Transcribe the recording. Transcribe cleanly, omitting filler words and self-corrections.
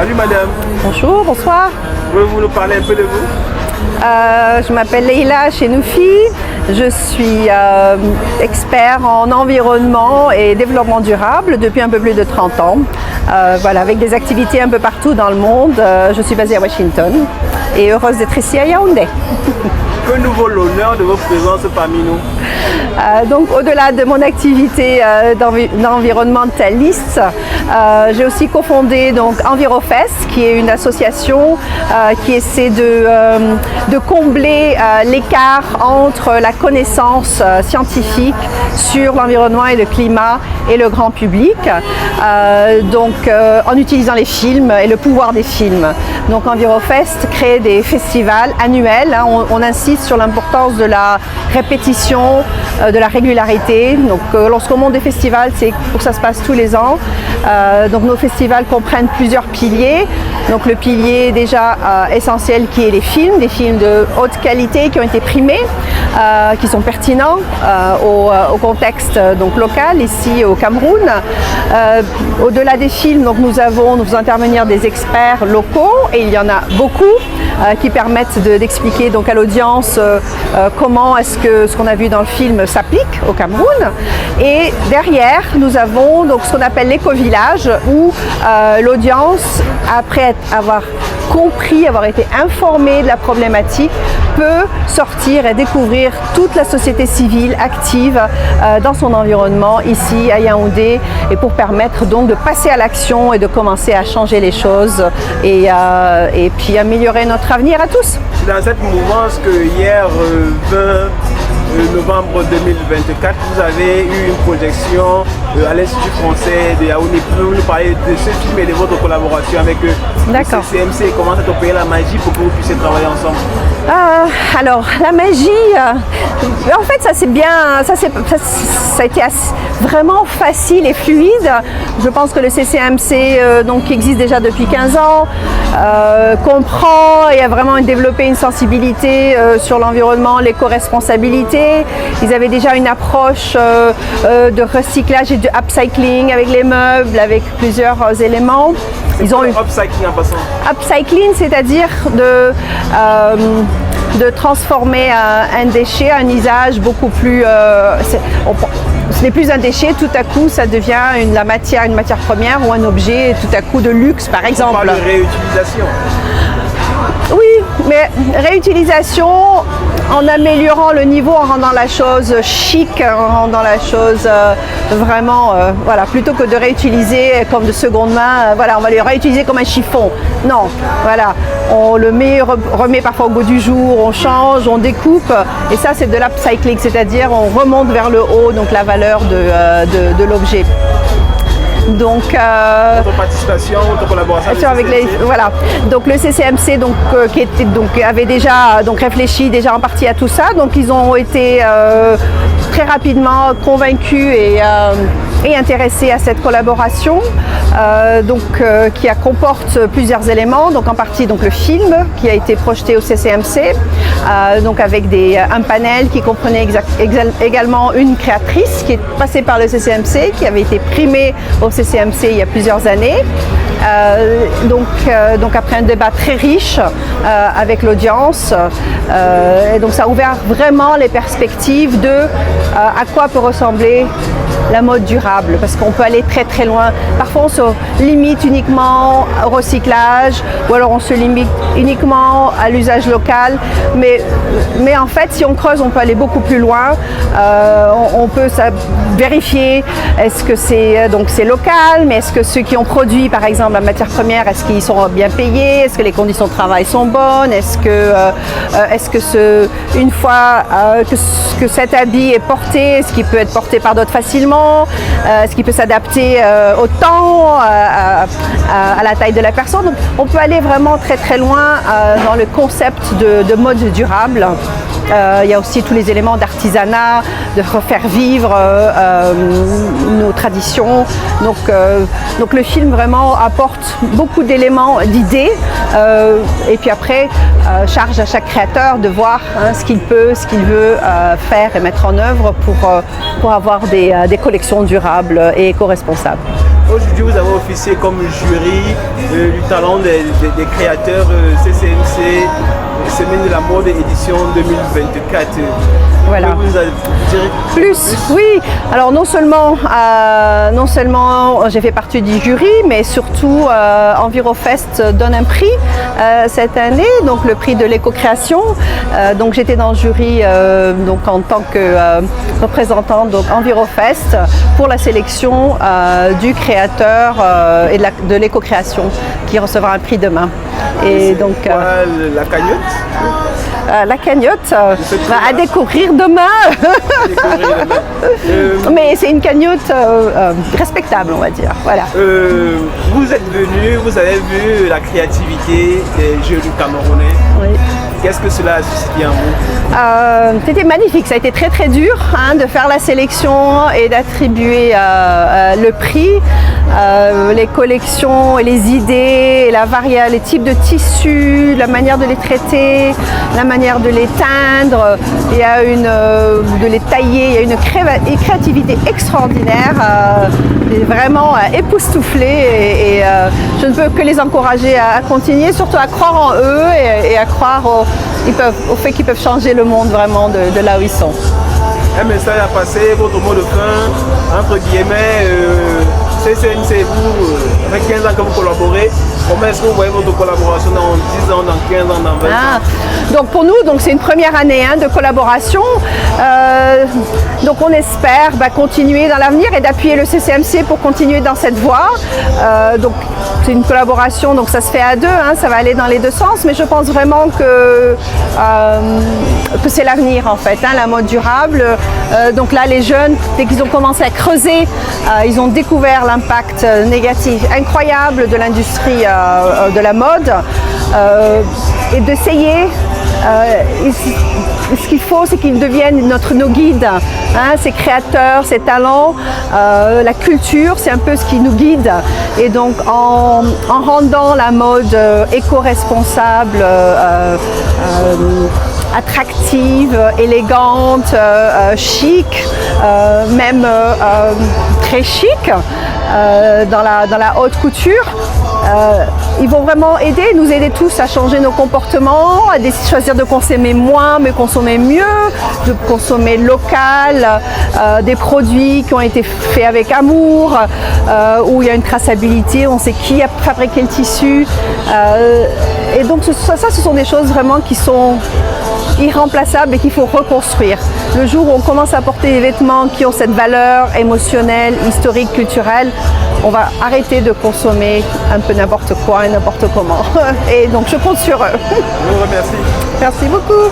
Salut madame. Bonjour, bonsoir. Pouvez-vous nous parler un peu de vous? Je m'appelle Leïla Chenoufi, je suis expert en environnement et développement durable depuis un peu plus de 30 ans. Voilà, avec des activités un peu partout dans le monde. Je suis basée à Washington et heureuse d'être ici à Yaoundé. Que nous vaut l'honneur de votre présence parmi nous? Donc au-delà de mon activité d'environnementaliste, j'ai aussi cofondé donc EnviroFest, qui est une association qui essaie de combler l'écart entre la connaissance scientifique sur l'environnement et le climat et le grand public, en utilisant les films et le pouvoir des films. Donc EnviroFest crée des festivals annuels, hein, on insiste sur l'importance de la répétition, de la régularité. Donc lorsqu'on monte des festivals, c'est pour que ça se passe tous les ans. Donc nos festivals comprennent plusieurs piliers. Donc le pilier déjà essentiel qui est les films, des films de haute qualité qui ont été primés, qui sont pertinents au contexte donc local ici au Cameroun. Au-delà des films, donc nous faisons intervenir des experts locaux et il y en a beaucoup qui permettent d'expliquer donc à l'audience comment est-ce que ce qu'on a vu dans le film s'applique au Cameroun. Et derrière, nous avons donc ce qu'on appelle l'éco-village où l'audience, après avoir compris, avoir été informée de la problématique, peut sortir et découvrir toute la société civile active dans son environnement ici à Yaoundé et pour permettre donc de passer à l'action et de commencer à changer les choses et puis améliorer notre avenir à tous. C'est dans cette mouvance que hier, 20 novembre 2024, vous avez eu une projection à l'Institut français de Yaoundé. Pouvez-vous nous parler de ce film et de votre collaboration avec le CCMC? Comment ça opéré la magie pour que vous puissiez travailler ensemble? Alors la magie, en fait ça a été vraiment facile et fluide. Je pense que le CCMC qui existe déjà depuis 15 ans comprend et a vraiment développé une sensibilité sur l'environnement, l'éco-responsabilité. Ils avaient déjà une approche de recyclage et de upcycling avec les meubles, avec plusieurs éléments. Ils ont upcycling en passant. Upcycling, c'est-à-dire de transformer un déchet, un usage beaucoup plus... ce n'est plus un déchet, tout à coup ça devient une matière première ou un objet tout à coup de luxe par exemple. On parle de réutilisation. Oui, mais réutilisation en améliorant le niveau, en rendant la chose chic, en rendant la chose vraiment, voilà, plutôt que de réutiliser comme de seconde main, voilà, on va le réutiliser comme un chiffon. Non, voilà, on le remet parfois au goût du jour, on change, on découpe, et ça c'est de l'upcycling, c'est-à-dire on remonte vers le haut, donc la valeur de l'objet. Donc, votre participation, votre collaboration avec voilà. Donc le CCMC avait déjà réfléchi déjà en partie à tout ça. Donc ils ont été très rapidement convaincus et intéressés à cette collaboration qui comporte plusieurs éléments. Donc en partie le film qui a été projeté au CCMC, avec un panel qui comprenait également une créatrice qui est passée par le CCMC, qui avait été primée au CCMC il y a plusieurs années. Après un débat très riche avec l'audience, donc ça a ouvert vraiment les perspectives de à quoi peut ressembler la mode durable, parce qu'on peut aller très très loin. Parfois on se limite uniquement au recyclage ou alors on se limite uniquement à l'usage local, mais en fait si on creuse on peut aller beaucoup plus loin. On peut vérifier est-ce que c'est local, mais est-ce que ceux qui ont produit par exemple la matière première, est-ce qu'ils sont bien payés, est-ce que les conditions de travail sont bonnes, est-ce que une fois que cet habit est porté, est-ce qu'il peut être porté par d'autres facilement, est-ce qu'il peut s'adapter au temps, à la taille de la personne. Donc on peut aller vraiment très très loin dans le concept de mode durable. Il y a aussi tous les éléments d'artisanat, de refaire vivre nos traditions. Donc le film vraiment apporte beaucoup d'éléments, d'idées, et puis après charge à chaque créateur de voir ce qu'il veut faire et mettre en œuvre pour avoir des collections durables et éco-responsables. Aujourd'hui, vous avez officié comme jury du talent des créateurs CCMC, Semaine de la mode édition 2024. Voilà. Plus, oui. Alors non seulement j'ai fait partie du jury, mais surtout Envirofest donne un prix cette année, donc le prix de l'éco-création. Donc j'étais dans le jury donc en tant que représentant donc Envirofest pour la sélection du créateur et de l'éco-création qui recevra un prix demain. Et donc la cagnotte la cagnotte à découvrir demain. Mais c'est une cagnotte respectable, on va dire. Voilà. Vous êtes venu, vous avez vu la créativité des jeunes Camerounais. Oui. Qu'est-ce que cela a suscité en vous? C'était magnifique, ça a été très dur de faire la sélection et d'attribuer le prix. Les collections et les idées, les types de tissus, la manière de les traiter, la manière de les teindre, de les tailler, il y a une créativité extraordinaire, vraiment époustouflée et je ne peux que les encourager à continuer, surtout à croire en eux et à croire au fait qu'ils peuvent changer le monde vraiment de là où ils sont. Un message à passer, votre mot de fin, entre guillemets, CCMC, vous, avec 15 ans que vous collaborez, comment est-ce que vous voyez votre collaboration dans 10 ans, dans 15 ans, dans 20 ans? Donc pour nous, c'est une première année de collaboration. Donc on espère continuer dans l'avenir et d'appuyer le CCMC pour continuer dans cette voie. Donc c'est une collaboration, donc ça se fait à deux, ça va aller dans les deux sens, mais je pense vraiment que c'est l'avenir en fait, la mode durable. Donc là les jeunes, dès qu'ils ont commencé à creuser, ils ont découvert l'impact négatif incroyable de l'industrie de la mode et d'essayer. Ce qu'il faut, c'est qu'ils deviennent nos guides, ces créateurs, ces talents, la culture, c'est un peu ce qui nous guide. Et donc en rendant la mode éco-responsable, attractive, élégante, chic, même très chic dans la haute couture. Ils vont vraiment nous aider tous à changer nos comportements, à choisir de consommer moins mais consommer mieux, de consommer local, des produits qui ont été faits avec amour, où il y a une traçabilité, on sait qui a fabriqué le tissu. Et donc ça, ce sont des choses vraiment qui sont irremplaçables et qu'il faut reconstruire. Le jour où on commence à porter des vêtements qui ont cette valeur émotionnelle, historique, culturelle, on va arrêter de consommer un peu n'importe quoi et n'importe comment. Et donc je compte sur eux. Je vous remercie. Merci beaucoup.